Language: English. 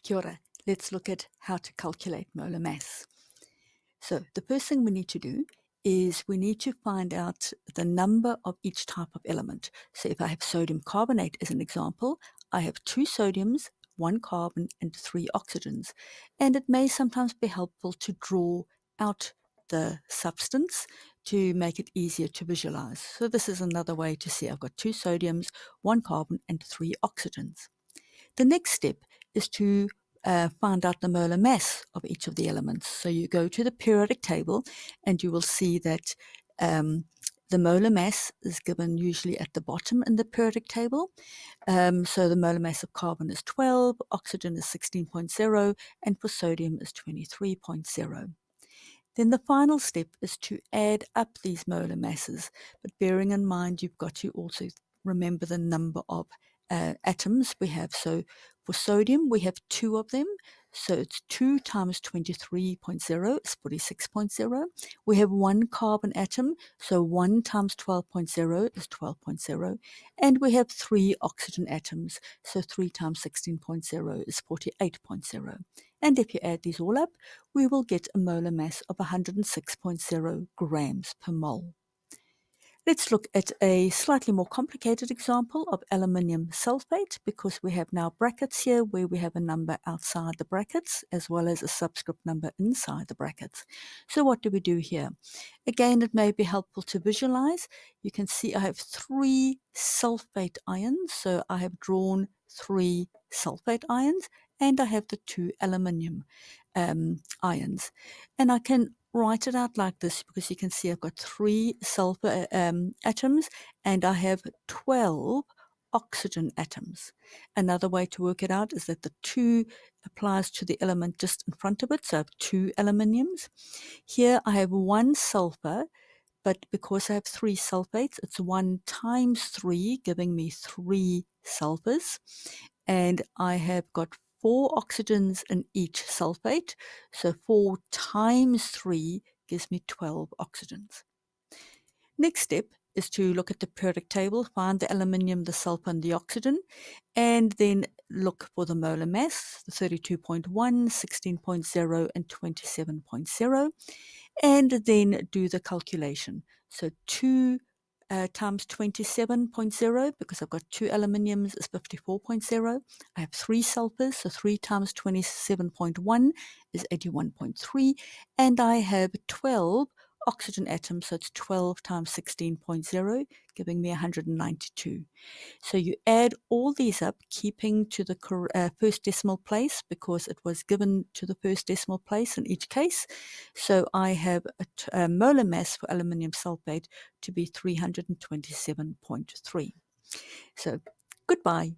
Kia ora. Let's look at how to calculate molar mass. So the first thing we need to do is we need to find out the number of each type of element. So if I have sodium carbonate as an example, I have 2 sodiums, 1 carbon, and 3 oxygens. And it may sometimes be helpful to draw out the substance to make it easier to visualize. So this is another way to see I've got 2 sodiums, 1 carbon, and 3 oxygens. The next step is to find out the molar mass of each of the elements. So you go to the periodic table and you will see that the molar mass is given usually at the bottom in the periodic table. So the molar mass of carbon is 12, oxygen is 16.0, and for sodium is 23.0. Then the final step is to add up these molar masses, but bearing in mind you've got to also remember the number of atoms we have. So for sodium, we have 2 of them. So it's 2 times 23.0 is 46.0. We have 1 carbon atom. So 1 times 12.0 is 12.0. And we have 3 oxygen atoms. So 3 times 16.0 is 48.0. And if you add these all up, we will get a molar mass of 106.0 grams per mole. Let's look at a slightly more complicated example of aluminium sulfate, because we have now brackets here where we have a number outside the brackets as well as a subscript number inside the brackets. So what do we do here? Again, it may be helpful to visualize. You can see I have 3 sulfate ions, so I have drawn 3 sulfate ions, and I have the 2 aluminium ions. And I can write it out like this because you can see I've got 3 sulfur atoms and I have 12 oxygen atoms. Another way to work it out is that the 2 applies to the element just in front of it, so I have 2 aluminiums. Here I have 1 sulfur, but because I have 3 sulfates, it's 1 times 3, giving me 3 sulfurs. And I have got 4 oxygens in each sulfate, so 4 times 3 gives me 12 oxygens. Next step is to look at the periodic table, find the aluminium, the sulfur, and the oxygen, and then look for the molar mass, the 32.1, 16.0, and 27.0, and then do the calculation. So 2 times 27.0, because I've got 2 aluminiums, is 54.0. I have 3 sulfurs, so 3 times 27.1 is 81.3. And I have 12 oxygen atoms, so it's 12 times 16.0, giving me 192. So you add all these up, keeping to the first decimal place, because it was given to the first decimal place in each case. So I have a molar mass for aluminium sulfate to be 327.3. So goodbye.